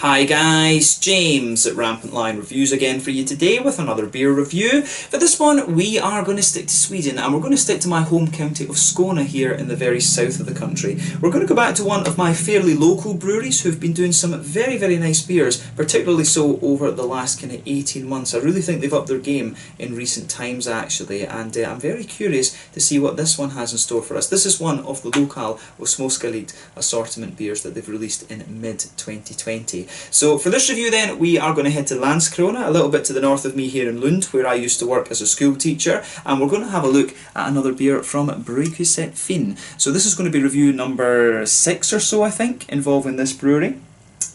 Hi guys, James at Rampant Lion Reviews again for you today with another beer review. For this one we are going to stick to Sweden and we're going to stick to my home county of Skåne here in the very south of the country. We're going to go back to one of my fairly local breweries who've been doing some very nice beers, particularly so over the last kind of 18 months. I really think they've upped their game in recent times actually, and I'm very curious to see what this one has in store for us. This is one of the Lokal och Småskaligt assortment beers that they've released in mid-2020. So for this review then, we are going to head to Landskrona, a little bit to the north of me here in Lund, where I used to work as a school teacher, and we're going to have a look at another beer from Brygghuset Finn. So this is going to be review number 6 or so, I think, involving this brewery.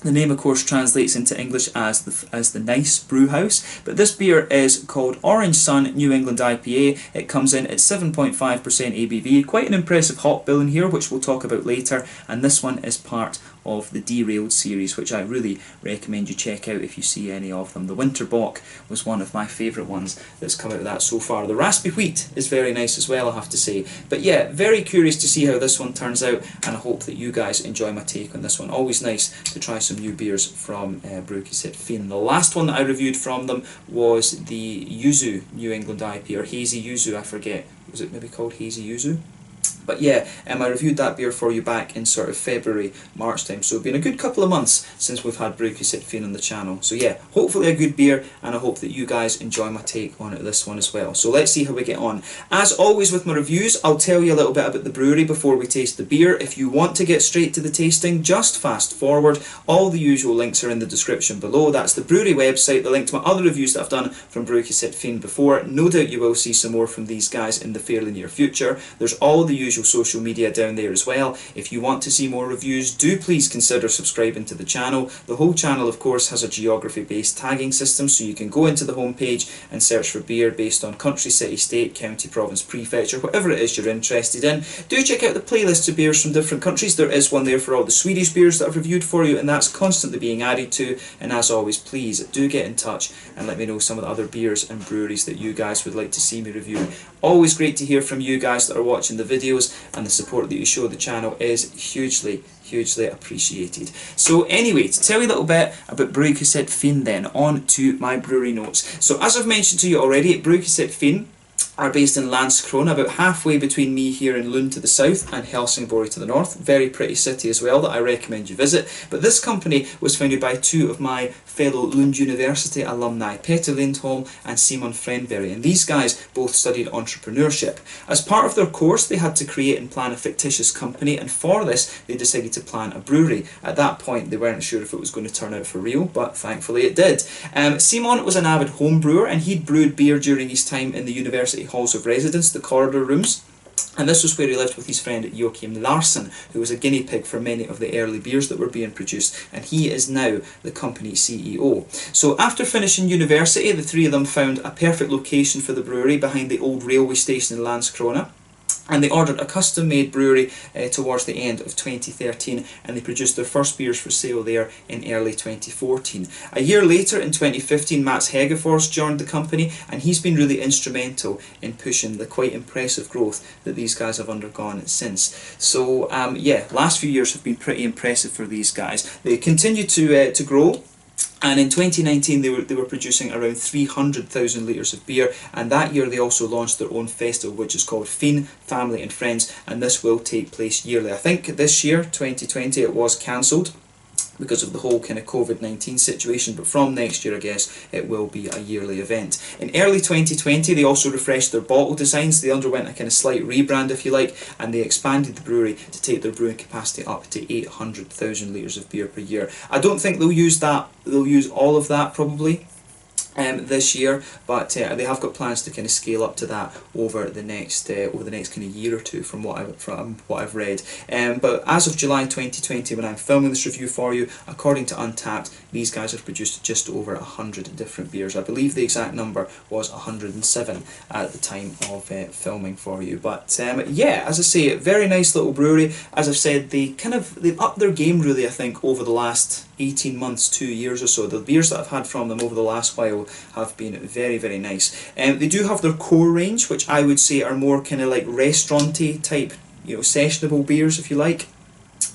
The name of course translates into English as the nice brew house, but this beer is called Orange New England IPA. It comes in at 7.5% ABV, quite an impressive hop bill in here which we'll talk about later, and this one is part of the Derailed series, which I really recommend you check out if you see any of them. The Winterbock was one of my favourite ones that's come out of that so far. The Raspy Wheat is very nice as well, I have to say. But yeah, very curious to see how this one turns out, and I hope that you guys enjoy my take on this one. Always nice to try some new beers from Brygghuset Finn. The last one that I reviewed from them was the Yuzu New England IPA, or Hazy Yuzu, I forget. Was it maybe called Hazy Yuzu? But yeah, I reviewed that beer for you back in sort of February, March time, so it's been a good couple of months since we've had Brygghuset Finn on the channel. So yeah, hopefully a good beer, and I hope that you guys enjoy my take on this one as well. So let's see how we get on. As always with my reviews, I'll tell you a little bit about the brewery before we taste the beer. If you want to get straight to the tasting, just fast forward. All the usual links are in the description below. That's the brewery website, the link to my other reviews that I've done from Brygghuset Finn before. No doubt you will see some more from these guys in the fairly near future. There's all the usual social media down there as well. If you want to see more reviews, do please consider subscribing to the channel. The whole channel of course has a geography based tagging system, so you can go into the homepage and search for beer based on country, city, state, county, province, prefecture, whatever it is you're interested in. Do check out the playlists of beers from different countries. There is one there for all the Swedish beers that I've reviewed for you, and that's constantly being added to. And as always, please do get in touch and let me know some of the other beers and breweries that you guys would like to see me review. Always great to hear from you guys that are watching the videos, and the support that you show the channel is hugely appreciated. So anyway, to tell you a little bit about Brygghuset Finn then, on to my brewery notes. So as I've mentioned to you already, Brygghuset Finn are based in Landskrona, about halfway between me here in Lund to the south and Helsingborg to the north. Very pretty city as well that I recommend you visit. But this company was founded by two of my fellow Lund University alumni, Peter Lindholm and Simon Frenberry, and these guys both studied entrepreneurship. As part of their course they had to create and plan a fictitious company, and for this they decided to plan a brewery. At that point they weren't sure if it was going to turn out for real, but thankfully it did. Simon was an avid home brewer, and he'd brewed beer during his time in the university halls of residence, the corridor rooms. And this was where he lived with his friend Joachim Larsson, who was a guinea pig for many of the early beers that were being produced, and he is now the company CEO. So after finishing university, the three of them found a perfect location for the brewery behind the old railway station in Landskrona. And they ordered a custom-made brewery towards the end of 2013, and they produced their first beers for sale there in early 2014. A year later, in 2015, Mats Hegerfors joined the company, and he's been really instrumental in pushing the quite impressive growth that these guys have undergone since. So yeah, last few years have been pretty impressive for these guys. They continue to grow. And in 2019 they were producing around 300,000 litres of beer, and that year they also launched their own festival which is called Finn Family and Friends, and this will take place yearly. I think this year, 2020, it was cancelled because of the whole kind of COVID-19 situation, but from next year I guess it will be a yearly event. In early 2020 they also refreshed their bottle designs. They underwent a kind of slight rebrand if you like, and they expanded the brewery to take their brewing capacity up to 800,000 litres of beer per year. I don't think they'll use all of that probably this year, but they have got plans to kind of scale up to that over the next kind of year or two, from what I've read. But as of July 2020, when I'm filming this review for you, according to Untappd, these guys have produced just over 100 different beers. I believe the exact number was 107 at the time of filming for you. But yeah, as I say, very nice little brewery. As I've said, they've upped their game really, I think, over the last 18 months, 2 years or so. The beers that I've had from them over the last while have been very nice. They do have their core range, which I would say are more kind of like restaurant-y type, you know, sessionable beers if you like.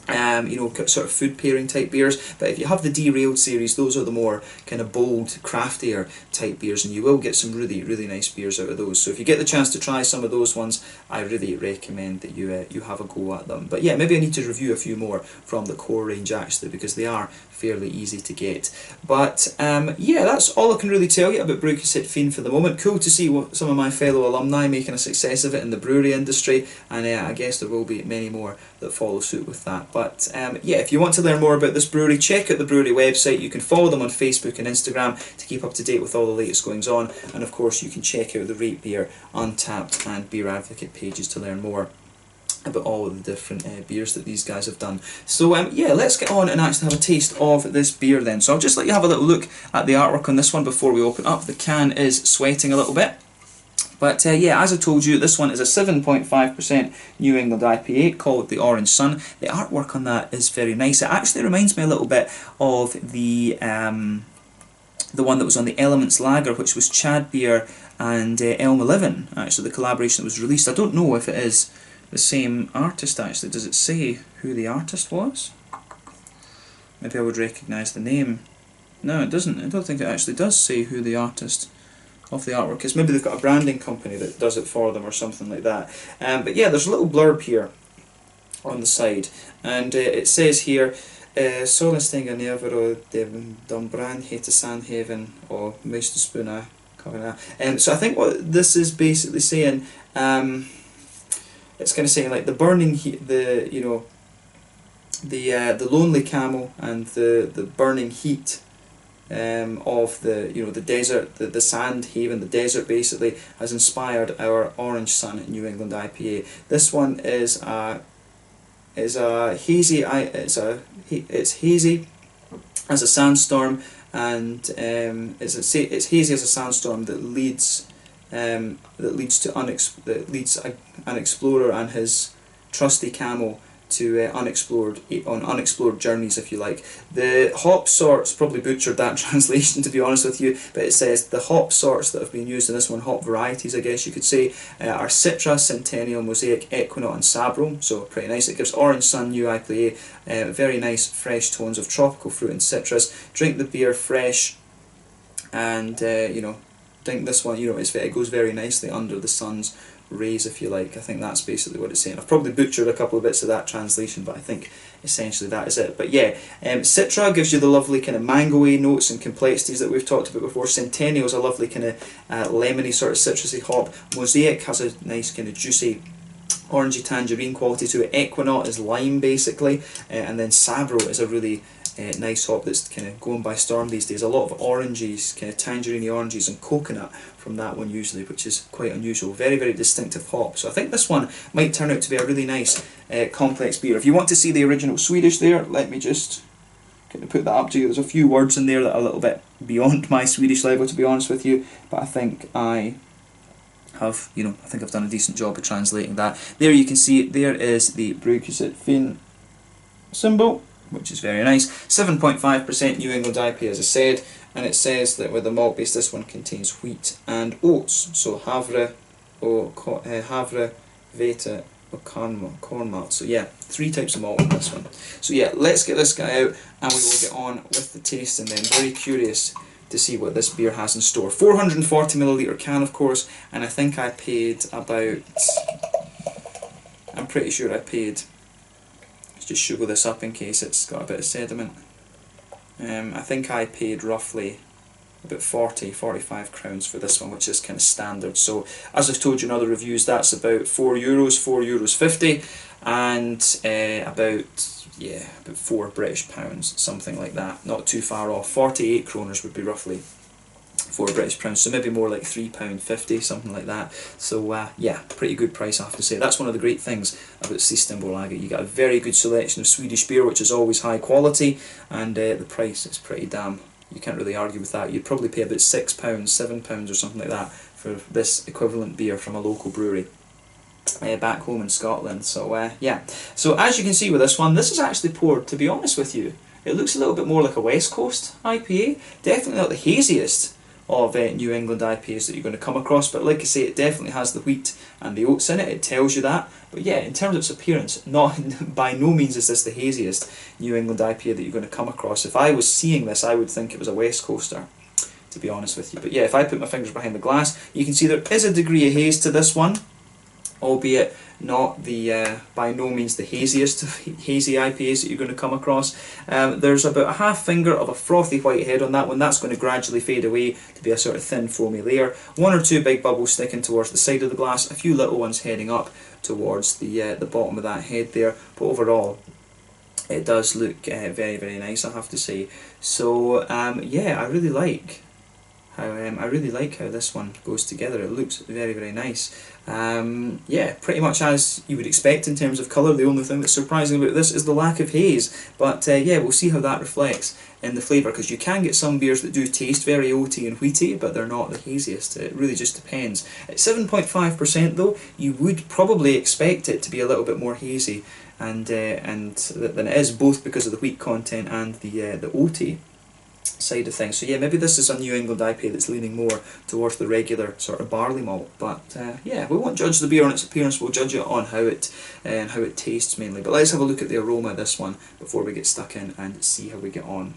you know, sort of food pairing type beers. But if you have the Derailed series, those are the more kind of bold, craftier type beers, and you will get some really, really nice beers out of those. So if you get the chance to try some of those ones, I really recommend that you have a go at them. But yeah, maybe I need to review a few more from the core range actually, because they are fairly easy to get. But yeah, that's all I can really tell you about Brygghuset Finn for the moment. Cool to see what some of my fellow alumni making a success of it in the brewery industry, and I guess there will be many more that follow suit with that. But yeah, if you want to learn more about this brewery, check out the brewery website. You can follow them on Facebook and Instagram to keep up to date with all the latest goings on, and of course you can check out the Rate Beer, Untappd and Beer Advocate pages to learn more about all of the different beers that these guys have done. So yeah, let's get on and actually have a taste of this beer then. So I'll just let you have a little look at the artwork on this one before we open up. The can is sweating a little bit. But yeah, as I told you, this one is a 7.5% New England IPA called the Orange Sun. The artwork on that is very nice. It actually reminds me a little bit of the one that was on the Elements Lager, which was Chad Beer and Elm 11, actually, the collaboration that was released. I don't know if it is the same artist actually. Does it say who the artist was? Maybe I would recognise the name. No, it doesn't. I don't think it actually does say who the artist of the artwork is. Maybe they've got a branding company that does it for them or something like that. But yeah, there's a little blurb here on the side, and it says here, Solenstinger Nevero de Brand heter Sandhaven or Meisterspuna. So I think what this is basically saying, it's kind of saying like the burning heat, the lonely camel and the burning heat of the desert, the sand haven, the desert basically has inspired our Orange Sun New England IPA. This one is a hazy. It's hazy as a sandstorm, and it's hazy as a sandstorm that leads an explorer and his trusty camel to unexplored journeys, if you like. The hop sorts, probably butchered that translation to be honest with you, but it says the hop sorts that have been used in this one, hop varieties I guess you could say, are Citra, Centennial, Mosaic, Equinaut and Sabro, so pretty nice. It gives Orange Sun New IPA very nice fresh tones of tropical fruit and citrus. Drink the beer fresh, and drink this one, it goes very nicely under the sun's rays, if you like. I think that's basically what it's saying. I've probably butchered a couple of bits of that translation, but I think essentially that is it. But yeah, Citra gives you the lovely kind of mango-y notes and complexities that we've talked about before. Centennial is a lovely kind of lemony sort of citrusy hop. Mosaic has a nice kind of juicy orangey tangerine quality to it. Equinaut is lime basically, and then Sabro is a really nice hop that's kind of going by storm these days. A lot of oranges, kind of tangerine oranges and coconut from that one usually, which is quite unusual. Very, very distinctive hop. So I think this one might turn out to be a really nice complex beer. If you want to see the original Swedish there, let me just kind of put that up to you. There's a few words in there that are a little bit beyond my Swedish level, to be honest with you, but I think I have, I think I've done a decent job of translating that. There you can see it. There is the Brygghuset Finn symbol, which is very nice. 7.5% New England IPA, as I said, and it says that with the malt base, this one contains wheat and oats, so havre, vete, or corn malt. So yeah, 3 types of malt in this one. So yeah, let's get this guy out and we will get on with the tasting then. Very curious to see what this beer has in store. 440ml can, of course, and I think I paid about, I'm pretty sure I paid, let's just sugar this up in case it's got a bit of sediment. I think I paid roughly about 45 crowns for this one, which is kind of standard. So as I've told you in other reviews, that's about €4, €4.50, and about £4 British, something like that. Not too far off. 48 kroners would be roughly £4 British, so maybe more like £3.50, something like that. So yeah, pretty good price, I have to say. That's one of the great things about Systembolaget. You get a very good selection of Swedish beer, which is always high quality, and the price is pretty damn. You can't really argue with that. You'd probably pay about £6, £7 or something like that for this equivalent beer from a local brewery back home in Scotland. So yeah. So as you can see with this one, this is actually poured, to be honest with you, it looks a little bit more like a West Coast IPA. Definitely not the haziest of New England IPAs that you're going to come across, but like I say, it definitely has the wheat and the oats in it. It tells you that. But yeah, in terms of its appearance, not by no means is this the haziest New England IPA that you're going to come across. If I was seeing this, I would think it was a West Coaster, to be honest with you. But yeah, if I put my fingers behind the glass, you can see there is a degree of haze to this one, albeit not the by no means the haziest of hazy IPAs that you're going to come across. There's about a half finger of a frothy white head on that one. That's going to gradually fade away to be a sort of thin foamy layer. One or two big bubbles sticking towards the side of the glass, a few little ones heading up towards the bottom of that head there. But overall, it does look very, very nice, I have to say. So yeah, I really like how this one goes together. It looks very, very nice. Yeah, pretty much as you would expect in terms of colour. The only thing that's surprising about this is the lack of haze. But yeah, we'll see how that reflects in the flavour, because you can get some beers that do taste very oaty and wheaty, but they're not the haziest. It really just depends. At 7.5% though, you would probably expect it to be a little bit more hazy and than it is, both because of the wheat content and the oaty side of things. So yeah, maybe this is a New England IPA that's leaning more towards the regular sort of barley malt. But yeah, we won't judge the beer on its appearance, we'll judge it on how it tastes mainly. But let's have a look at the aroma of this one before we get stuck in and see how we get on.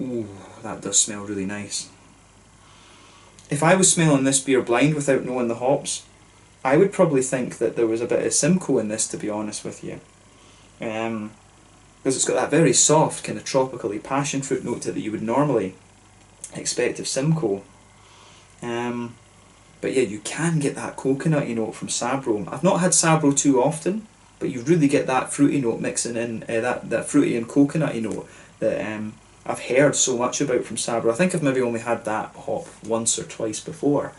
Ooh, that does smell really nice. If I was smelling this beer blind without knowing the hops, I would probably think that there was a bit of Simcoe in this, to be honest with you. Because it's got that very soft, kind of tropically passion fruit note to it that you would normally expect of Simcoe. But yeah, you can get that coconutty note from Sabro. I've not had Sabro too often, but you really get that fruity note mixing in, that fruity and coconutty note that I've heard so much about from Sabro. I think I've maybe only had that hop once or twice before.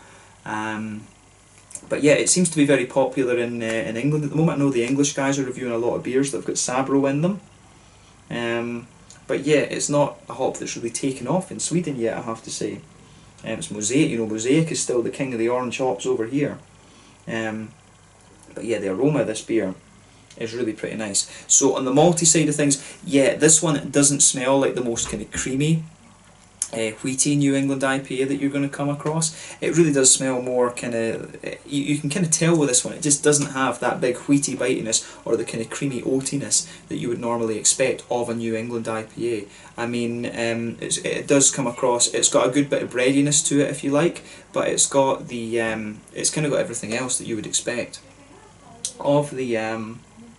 But yeah, it seems to be very popular in England at the moment. I know the English guys are reviewing a lot of beers that have got Sabro in them. But yeah, it's not a hop that's really taken off in Sweden yet, I have to say. It's Mosaic, you know, Mosaic is still the king of the orange hops over here. But yeah, the aroma of this beer is really pretty nice. So on the malty side of things, yeah, this one doesn't smell like the most kind of creamy, wheaty New England IPA that you're going to come across. It really does smell more kind of, you can kind of tell with this one, it just doesn't have that big wheaty bitiness or the kind of creamy oatiness that you would normally expect of a New England IPA. I mean, it does come across, it's got a good bit of breadiness to it if you like, but it's got the, it's kind of got everything else that you would expect of the,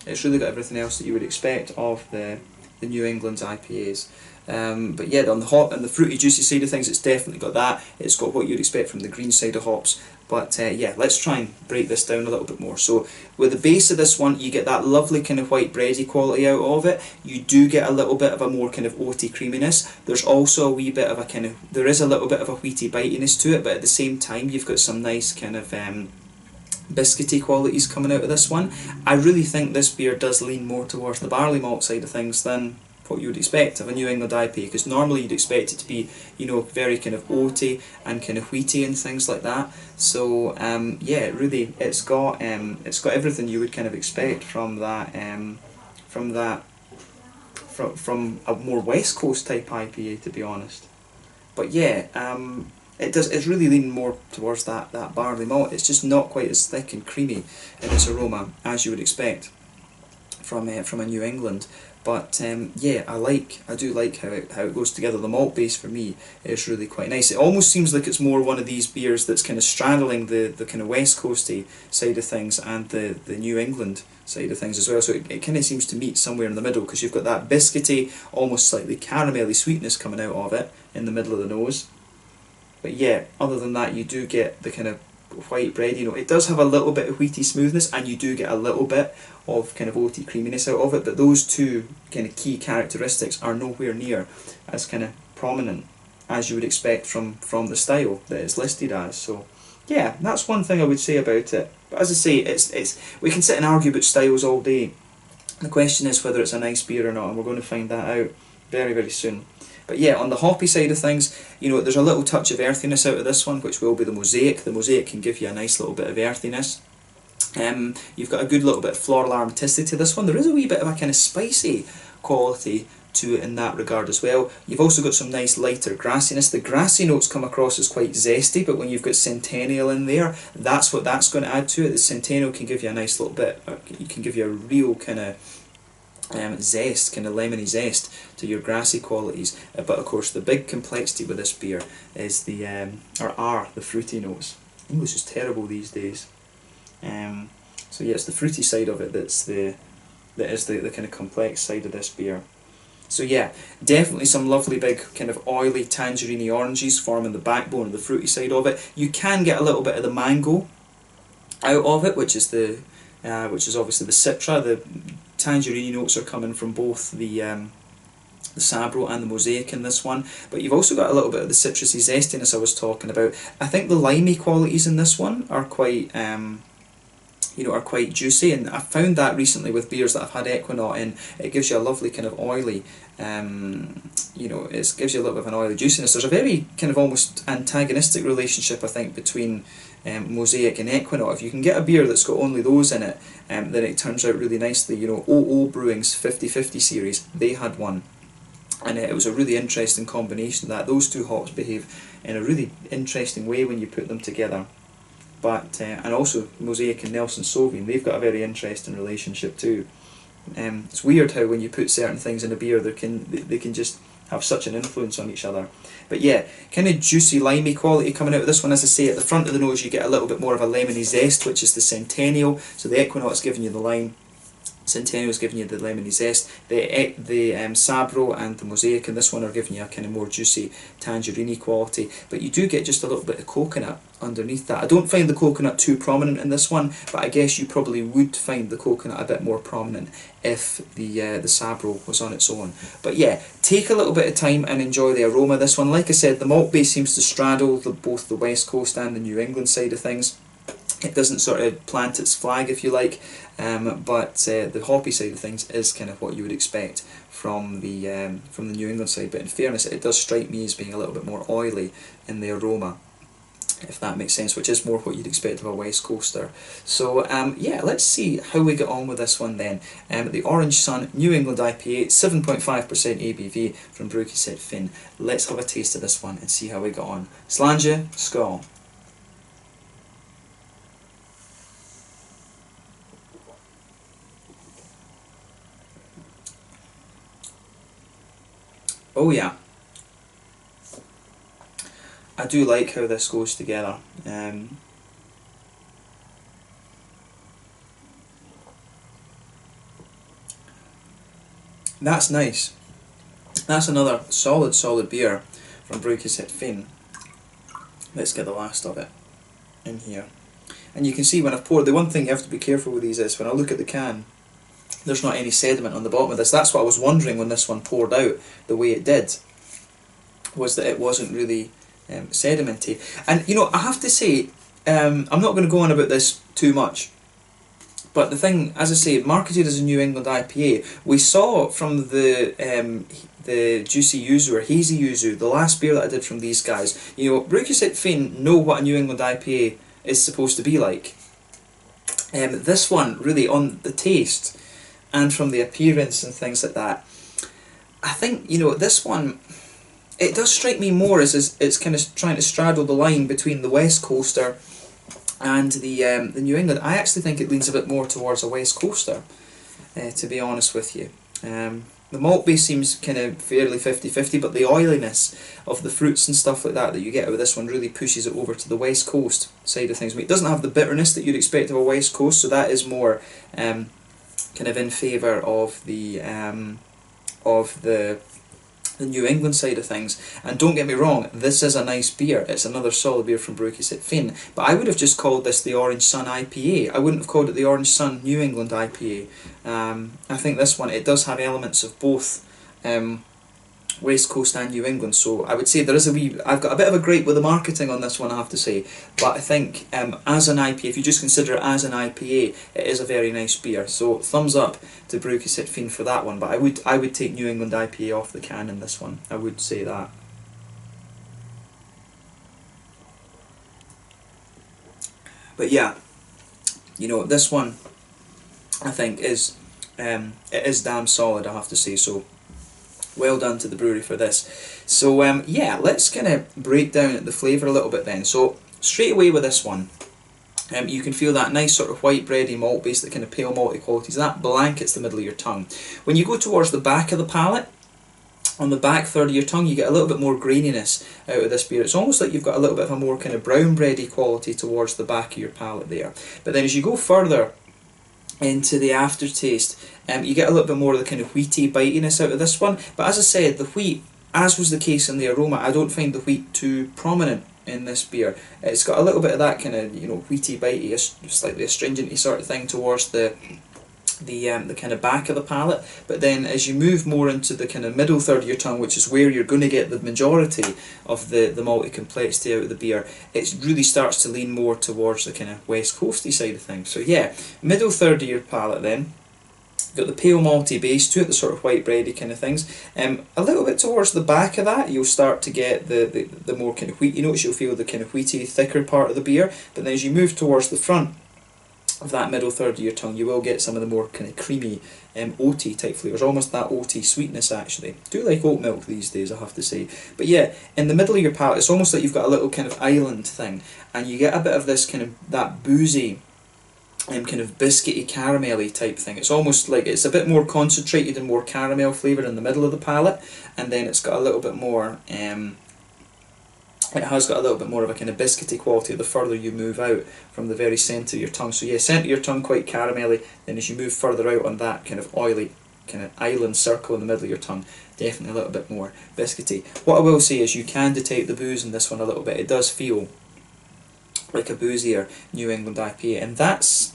it's really got everything else that you would expect of the New England IPAs. But yeah, on the hop and the fruity juicy side of things, it's definitely got that. It's got what you'd expect from the green side of hops. But yeah, let's try and break this down a little bit more. So with the base of this one, you get that lovely kind of white bready quality out of it. You do get a little bit of a more kind of oaty creaminess. There's also a wee bit of a kind of, there is a little bit of a wheaty bitiness to it, but at the same time you've got some nice kind of biscuity qualities coming out of this one. I really think this beer does lean more towards the barley malt side of things than what you would expect of a New England IPA, because normally you'd expect it to be, you know, very kind of oaty and kind of wheaty and things like that. So yeah, really, it's got everything you would kind of expect from that, from a more West Coast type IPA, to be honest. But yeah, it's really leaning more towards that barley malt. It's just not quite as thick and creamy in its aroma as you would expect from a New England. But yeah, I do like how it goes together. The malt base for me is really quite nice. It almost seems like it's more one of these beers that's kind of straddling the kind of West Coasty side of things and the New England side of things as well. So it kind of seems to meet somewhere in the middle, because you've got that biscuity, almost slightly caramelly sweetness coming out of it in the middle of the nose. But yeah, other than that, you do get the kind of white bread, you know, it does have a little bit of wheaty smoothness, and you do get a little bit of kind of oaty creaminess out of it, but those two kind of key characteristics are nowhere near as kind of prominent as you would expect from the style that it's listed as. So yeah, that's one thing I would say about it. But as I say, it's we can sit and argue about styles all day. The question is whether it's a nice beer or not, and we're going to find that out very, very soon. But yeah, on the hoppy side of things, you know, there's a little touch of earthiness out of this one, which will be the Mosaic. The Mosaic can give you a nice little bit of earthiness. You've got a good little bit of floral aromaticity to this one. There is a wee bit of a kind of spicy quality to it in that regard as well. You've also got some nice lighter grassiness. The grassy notes come across as quite zesty, but when you've got Centennial in there, that's what that's going to add to it. The Centennial can give you a nice little bit, it can give you a real kind of zest, kind of lemony zest to your grassy qualities. But of course the big complexity with this beer is the are the fruity notes. English is terrible these days. So yeah, it's the fruity side of it that is the kind of complex side of this beer. So yeah, definitely some lovely big kind of oily tangerine oranges forming the backbone of the fruity side of it. You can get a little bit of the mango out of it, which is obviously the citra. The tangerine notes are coming from both the Sabro and the Mosaic in this one, but you've also got a little bit of the citrusy zestiness I was talking about. I think the limey qualities in this one are quite are quite juicy, and I found that recently with beers that I've had Equinaut in. It gives you a lovely kind of oily, it gives you a little bit of an oily juiciness. There's a very kind of almost antagonistic relationship, I think, between Mosaic and Equinaut. If you can get a beer that's got only those in it, then it turns out really nicely. You know, OO Brewing's 50/50 series, they had one, and it was a really interesting combination that those two hops behave in a really interesting way when you put them together. But and also Mosaic and Nelson Sauvin, they've got a very interesting relationship too. It's weird how when you put certain things in a beer, they can just have such an influence on each other. But yeah, kind of juicy limey quality coming out of this one. As I say, at the front of the nose you get a little bit more of a lemony zest, which is the Centennial. So the Equinaut's giving you the lime, Centennial's giving you the lemony zest. The Sabro and the Mosaic in this one are giving you a kind of more juicy tangerine quality, but you do get just a little bit of coconut underneath that. I don't find the coconut too prominent in this one, but I guess you probably would find the coconut a bit more prominent if the Sabro was on its own. But yeah, take a little bit of time and enjoy the aroma. This one, like I said, the malt base seems to straddle both the West Coast and the New England side of things. It doesn't sort of plant its flag, if you like, but the hoppy side of things is kind of what you would expect from the New England side. But in fairness, it does strike me as being a little bit more oily in the aroma, if that makes sense, which is more what you'd expect of a West Coaster. So yeah, let's see how we get on with this one then. The Orange Sun New England IPA, 7.5% ABV from Brygghuset Finn. Let's have a taste of this one and see how we get on. Slange, skål. Oh yeah, I do like how this goes together. That's nice. That's another solid beer from Brygghuset Finn. Let's get the last of it in here. And you can see when I've poured, the one thing you have to be careful with these is when I look at the can, there's not any sediment on the bottom of this. That's what I was wondering when this one poured out the way it did, was that it wasn't really sedimenty. And you know, I have to say, I'm not going to go on about this too much, but the thing, as I say, marketed as a New England IPA, we saw from the Juicy Yuzu or Hazy Yuzu, the last beer that I did from these guys, you know, Brygghuset Finn know what a New England IPA is supposed to be like. This one, really, on the taste and from the appearance and things like that, I think, you know, this one, it does strike me more as it's kind of trying to straddle the line between the West Coaster and the New England. I actually think it leans a bit more towards a West Coaster, to be honest with you. The malt base seems kind of fairly 50-50, but the oiliness of the fruits and stuff like that you get with this one really pushes it over to the West Coast side of things. I mean, it doesn't have the bitterness that you'd expect of a West Coast, so that is more kind of in favour of the New England side of things. And don't get me wrong, this is a nice beer. It's another solid beer from Brygghuset Finn, but I would have just called this the Orange Sun IPA. I wouldn't have called it the Orange Sun New England IPA. I think this one, it does have elements of both West Coast and New England, so I would say there is I've got a bit of a gripe with the marketing on this one, I have to say, but I think as an IPA, if you just consider it as an IPA, it is a very nice beer. So thumbs up to Brygghuset Finn for that one, but I would take New England IPA off the can in this one, I would say that. But yeah, you know, this one I think is it is damn solid, I have to say. So Well done to the brewery for this. So yeah, let's kind of break down the flavour a little bit then. So straight away with this one, you can feel that nice sort of white bready malt base, that kind of pale malty qualities. That blankets the middle of your tongue. When you go towards the back of the palate, on the back third of your tongue, you get a little bit more graininess out of this beer. It's almost like you've got a little bit of a more kind of brown bready quality towards the back of your palate there. But then as you go further into the aftertaste, you get a little bit more of the kind of wheaty bitiness out of this one. But as I said, the wheat, as was the case in the aroma, I don't find the wheat too prominent in this beer. It's got a little bit of that kind of, you know, wheaty, bitey, slightly astringenty sort of thing towards the kind of back of the palate, but then as you move more into the kind of middle third of your tongue, which is where you're going to get the majority of the malty complexity out of the beer, it really starts to lean more towards the kind of west coasty side of things. So yeah, middle third of your palate then, got the pale malty base to it, the sort of white bready kind of things. A little bit towards the back of that, you'll start to get the more kind of wheaty notes. You'll feel the kind of wheaty, thicker part of the beer. But then as you move towards the front of that middle third of your tongue, you will get some of the more kind of creamy, oaty type flavours, almost that oaty sweetness actually. I do like oat milk these days, I have to say. But yeah, in the middle of your palate, it's almost like you've got a little kind of island thing, and you get a bit of this kind of, that boozy, kind of biscuity, caramelly type thing. It's almost like it's a bit more concentrated and more caramel flavour in the middle of the palate, and then it's got a little bit more, it has got a little bit more of a kind of biscuity quality the further you move out from the very centre of your tongue. So yeah, centre of your tongue quite caramelly, then as you move further out on that kind of oily kind of island circle in the middle of your tongue, definitely a little bit more biscuity. What I will say is you can detect the booze in this one a little bit. It does feel like a boozier New England IPA, and that's,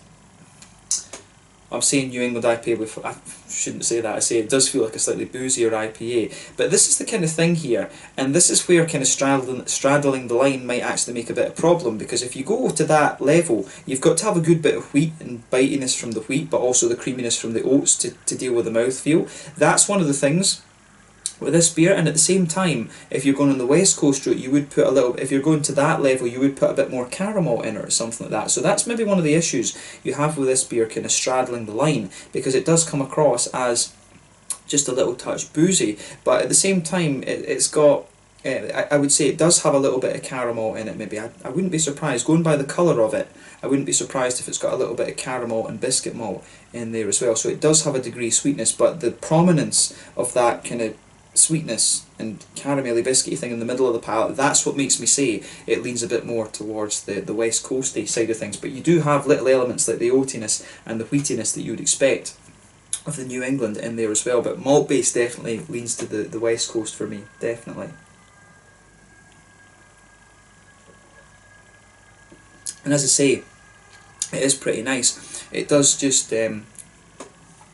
I'm saying New England IPA with, I shouldn't say that, I say it does feel like a slightly boozier IPA. But this is the kind of thing here, and this is where kind of straddling the line might actually make a bit of problem, because if you go to that level, you've got to have a good bit of wheat and bitiness from the wheat, but also the creaminess from the oats to deal with the mouthfeel. That's one of the things with this beer. And at the same time, if you're going on the west coast route, you would put a little, if you're going to that level, you would put a bit more caramel in it or something like that. So that's maybe one of the issues you have with this beer, kind of straddling the line, because it does come across as just a little touch boozy, but at the same time it's got, I would say it does have a little bit of caramel in it maybe. I wouldn't be surprised, going by the colour of it, I wouldn't be surprised if it's got a little bit of caramel and biscuit malt in there as well. So it does have a degree of sweetness, but the prominence of that kind of sweetness and caramelly biscuity thing in the middle of the palate, that's what makes me say it leans a bit more towards the west coasty side of things. But you do have little elements like the oatiness and the wheatiness that you would expect of the New England in there as well, but malt base definitely leans to the west coast for me, definitely. And as I say, it is pretty nice. It does just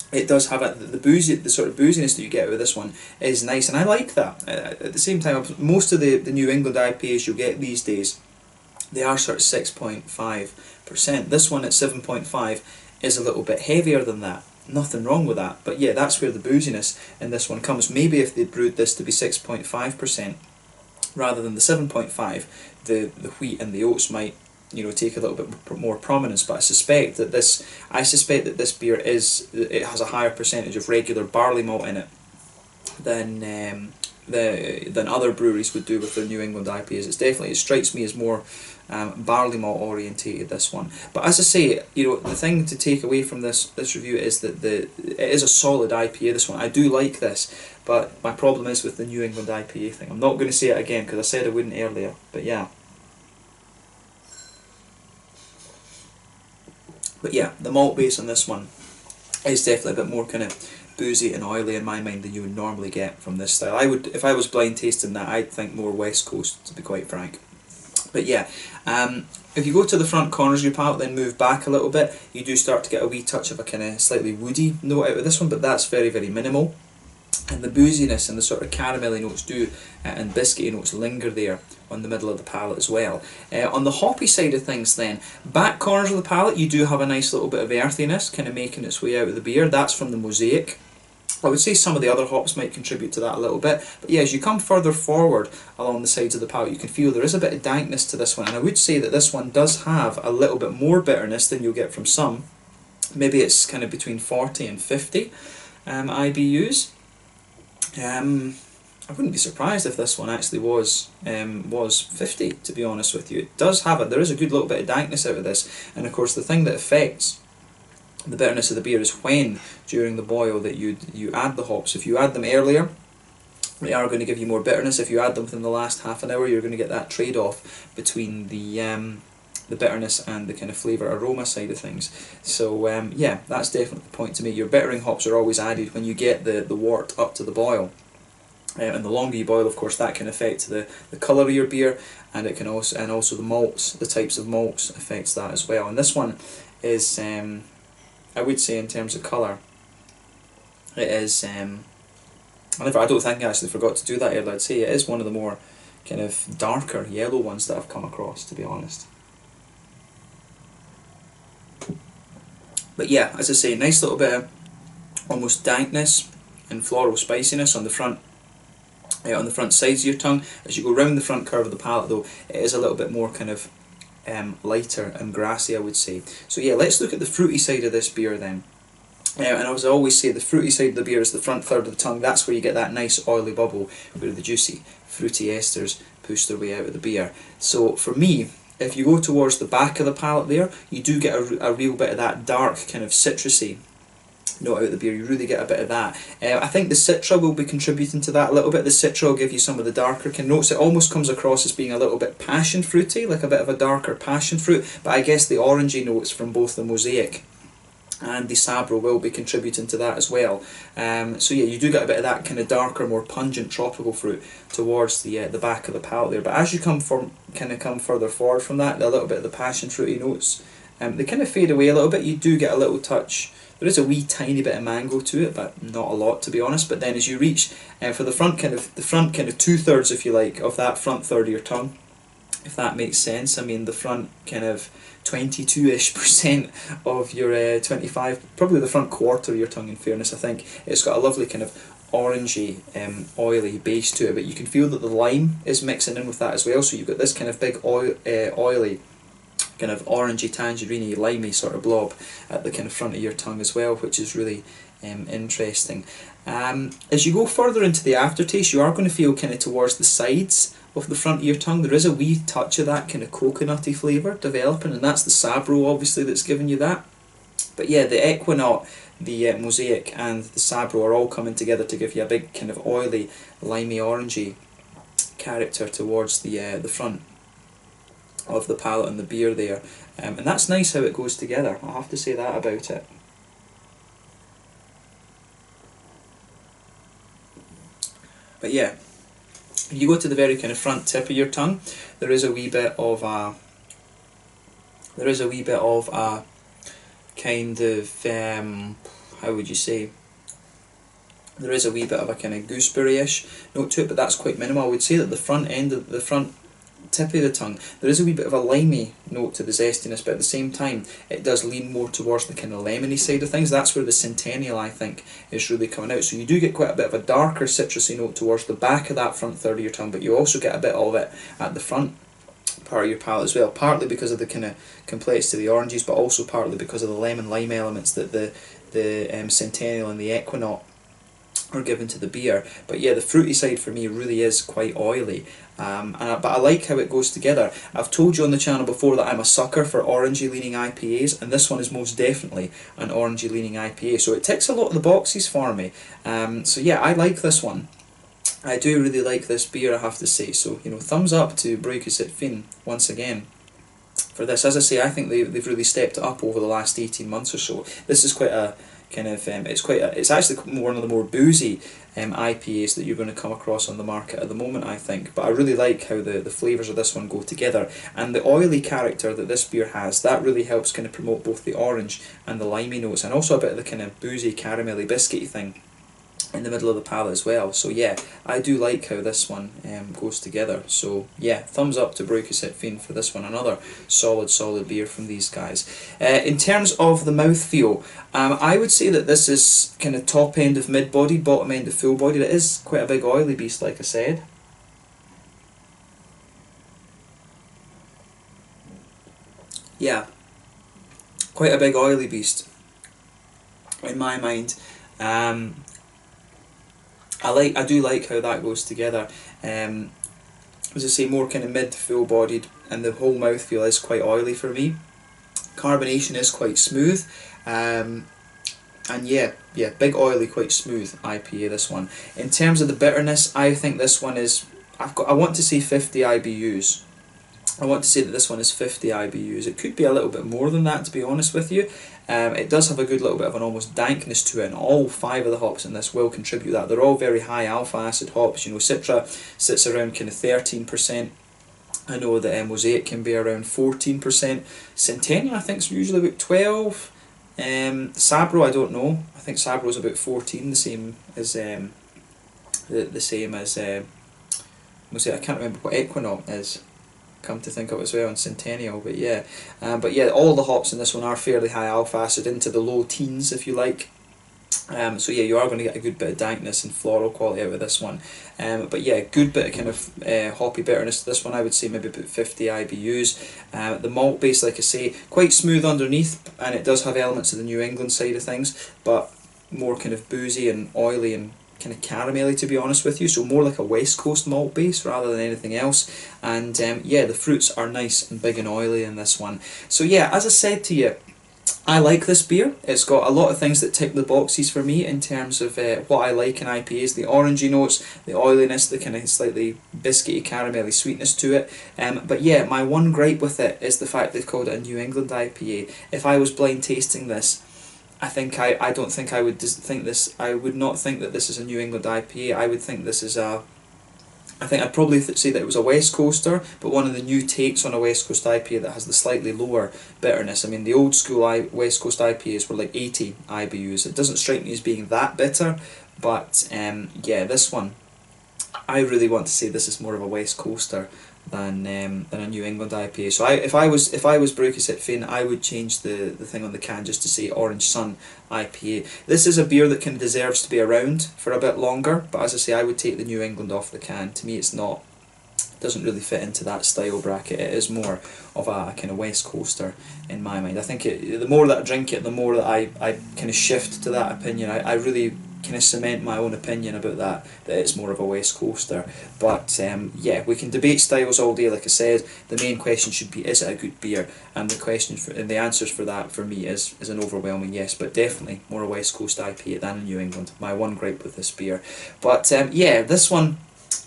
it does have the sort of booziness that you get out of this one is nice, and I like that. At the same time, most of the New England IPAs you'll get these days, they are sort of 6.5%. This one at 7.5 is a little bit heavier than that. Nothing wrong with that, but yeah, that's where the booziness in this one comes. Maybe if they brewed this to be 6.5% rather than the 7.5, the wheat and the oats might, you know, take a little bit more prominence. But I suspect that this beer it has a higher percentage of regular barley malt in it than other breweries would do with their New England IPAs. It strikes me as more barley malt orientated, this one. But as I say, you know, the thing to take away from this review is that it is a solid IPA, this one. I do like this, but my problem is with the New England IPA thing. I'm not going to say it again because I said I wouldn't earlier, but yeah. But yeah, the malt base on this one is definitely a bit more kind of boozy and oily in my mind than you would normally get from this style. If I was blind tasting that, I'd think more West Coast, to be quite frank. But yeah, if you go to the front corners of your palate, then move back a little bit, you do start to get a wee touch of a kind of slightly woody note out of this one, but that's very, very minimal. And the booziness and the sort of caramelly notes and biscuity notes linger there on the middle of the palate as well. On the hoppy side of things then, back corners of the palate, you do have a nice little bit of earthiness kind of making its way out of the beer. That's from the Mosaic. I would say some of the other hops might contribute to that a little bit, but yeah, as you come further forward along the sides of the palate, you can feel there is a bit of dankness to this one, and I would say that this one does have a little bit more bitterness than you'll get from some. Maybe it's kind of between 40 and 50 IBUs. I wouldn't be surprised if this one actually was 50, to be honest with you. It does have it. There is a good little bit of dankness out of this, and of course the thing that affects the bitterness of the beer is when during the boil that you add the hops. If you add them earlier, they are going to give you more bitterness. If you add them within the last half an hour, you're going to get that trade-off between the bitterness and the kind of flavour aroma side of things. So yeah, that's definitely the point to me. Your bittering hops are always added when you get the wort up to the boil. And the longer you boil, of course, that can affect the colour of your beer, and it can also the malts, the types of malts affects that as well. And this one is, I would say, in terms of colour, it is. I don't think I actually forgot to do that earlier. I'd say it is one of the more kind of darker yellow ones that I've come across, to be honest. But yeah, as I say, nice little bit of almost dankness and floral spiciness on the front sides of your tongue. As you go round the front curve of the palate though, it is a little bit more kind of lighter and grassy, I would say. So yeah, let's look at the fruity side of this beer then. And as I always say, the fruity side of the beer is the front third of the tongue. That's where you get that nice oily bubble where the juicy, fruity esters push their way out of the beer. So for me, if you go towards the back of the palate there, you do get a real bit of that dark kind of citrusy note out of the beer. You really get a bit of that. I think the Citra will be contributing to that a little bit. The Citra will give you some of the darker kind of notes. It almost comes across as being a little bit passion fruity, like a bit of a darker passion fruit, but I guess the orangey notes from both the Mosaic and the Sabro will be contributing to that as well. So yeah, you do get a bit of that kind of darker, more pungent tropical fruit towards the back of the palate there. But as you come further forward from that, a little bit of the passion fruity notes, they kind of fade away a little bit. You do get a little touch. There is a wee tiny bit of mango to it, but not a lot, to be honest. But then as you reach for the front kind of 2/3, if you like, of that front third of your tongue, if that makes sense. I mean, the front kind of 22-ish% of your 25, probably the front quarter of your tongue, in fairness, I think it's got a lovely kind of orangey, oily base to it, but you can feel that the lime is mixing in with that as well. So you've got this kind of big oily, kind of orangey, tangerine-y, limey sort of blob at the kind of front of your tongue as well, which is really interesting. As you go further into the aftertaste, you are going to feel kind of towards the sides of the front of your tongue, there is a wee touch of that kind of coconutty flavour developing, and that's the Sabro obviously that's giving you that. But yeah, the Equinaut, the Mosaic and the Sabro are all coming together to give you a big kind of oily, limey, orangey character towards the front of the palate and the beer there. And that's nice how it goes together, I have to say that about it. But yeah, if you go to the very kind of front tip of your tongue, there is a wee bit of a kind of how would you say? There is a wee bit of a kind of gooseberry-ish note to it, but that's quite minimal. I would say that the front tip of the tongue, there is a wee bit of a limey note to the zestiness, but at the same time it does lean more towards the kind of lemony side of things. That's where the Centennial, I think, is really coming out. So you do get quite a bit of a darker citrusy note towards the back of that front third of your tongue, but you also get a bit of it at the front part of your palate as well, partly because of the kind of complexity of the oranges, but also partly because of the lemon lime elements that the Centennial and the Equinaut are given to the beer. But yeah, the fruity side for me really is quite oily, but I like how it goes together. I've told you on the channel before that I'm a sucker for orangey leaning IPAs, and this one is most definitely an orangey leaning IPA, so it ticks a lot of the boxes for me. So yeah, I like this one. I do really like this beer, I have to say. So, you know, thumbs up to Brygghuset Finn once again for this. As I say, I think they've really stepped it up over the last 18 months or so. This is quite a kind of it's actually one of the more boozy IPAs that you're going to come across on the market at the moment, I think. But I really like how the flavours of this one go together, and the oily character that this beer has, that really helps kind of promote both the orange and the limey notes, and also a bit of the kind of boozy, caramelly, biscuity thing in the middle of the palate as well. So yeah, I do like how this one goes together. So yeah, thumbs up to Brygghuset Finn for this one. Another solid beer from these guys. In terms of the mouthfeel, I would say that this is kind of top end of mid-bodied, bottom end of full-bodied. It is quite a big oily beast, like I said. Yeah, quite a big oily beast in my mind. I do like how that goes together. As I say, more kind of mid full bodied, and the whole mouthfeel is quite oily for me. Carbonation is quite smooth, and yeah, big oily, quite smooth IPA, this one. In terms of the bitterness, I think this one is, I want to say 50 IBUs. I want to say that this one is 50 IBUs. It could be a little bit more than that, to be honest with you. It does have a good little bit of an almost dankness to it, and all 5 of the hops in this will contribute that. They're all very high alpha acid hops. You know, Citra sits around kind of 13%. I know that Mosaic can be around 14%. Centennial, I think, is usually about 12. Sabro, I don't know. I think Sabro is about 14, the same as Mosaic. I can't remember what Equinox is, come to think of it as well, in Centennial, but yeah, all the hops in this one are fairly high alpha acid, into the low teens if you like. So yeah, you are going to get a good bit of dankness and floral quality out of this one. But yeah, good bit of kind of hoppy bitterness to this one. I would say maybe about 50 IBUs. The malt base, like I say, quite smooth underneath, and it does have elements of the New England side of things, but more kind of boozy and oily and kind of caramelly, to be honest with you, so more like a West Coast malt base rather than anything else. And yeah, the fruits are nice and big and oily in this one. So yeah, as I said to you, I like this beer. It's got a lot of things that tick the boxes for me in terms of what I like in IPAs. The orangey notes, the oiliness, the kind of slightly biscuity, caramelly sweetness to it. But yeah, my one gripe with it is the fact they've called it a New England IPA. If I was blind tasting this, I don't think I would think this. I would not think that this is a New England IPA. I would think this is a. I think I'd probably say that it was a West Coaster, but one of the new takes on a West Coast IPA that has the slightly lower bitterness. I mean, the old school West Coast IPAs were like 80 IBUs. It doesn't strike me as being that bitter, but yeah, this one, I really want to say this is more of a West Coaster than a New England IPA. So if I was Brygghuset Finn, I would change the thing on the can just to say Orange Sun IPA. This is a beer that kind of deserves to be around for a bit longer, but as I say, I would take the New England off the can. To me, it's not, it doesn't really fit into that style bracket. It is more of a kind of West Coaster in my mind. I think the more that I drink it, the more that I kind of shift to that opinion. I really kind of cement my own opinion about that it's more of a West Coaster. But yeah, we can debate styles all day, like I said. The main question should be, is it a good beer? And the answers for that for me is an overwhelming yes, but definitely more a West Coast IPA than a New England. My one gripe with this beer. But yeah, this one,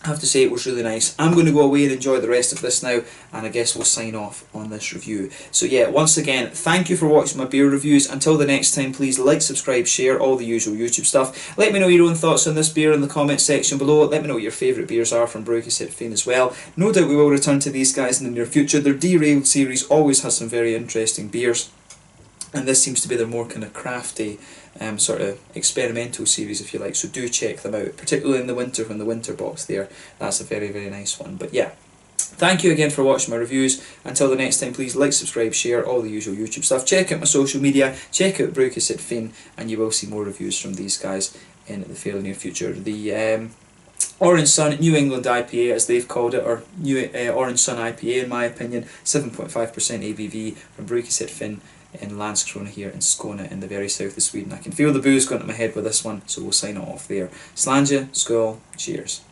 I have to say, it was really nice. I'm going to go away and enjoy the rest of this now, and I guess we'll sign off on this review. So yeah, once again, thank you for watching my beer reviews. Until the next time, please like, subscribe, share, all the usual YouTube stuff. Let me know your own thoughts on this beer in the comments section below. Let me know what your favourite beers are from Brygghuset Finn as well. No doubt we will return to these guys in the near future. Their Derailed series always has some very interesting beers, and this seems to be their more kind of crafty, sort of experimental series, if you like, so do check them out, particularly in the winter, when the winter box there, that's a very, very nice one. But yeah, thank you again for watching my reviews. Until the next time, please like, subscribe, share, all the usual YouTube stuff. Check out my social media, check out Brygghuset Finn, and you will see more reviews from these guys in the fairly near future. The Orange Sun New England IPA, as they've called it, or Orange Sun IPA in my opinion, 7.5% ABV from Brygghuset Finn in Landskrona here in Skåne in the very south of Sweden. I can feel the booze going to my head with this one, so we'll sign it off there. Slange, skål, cheers.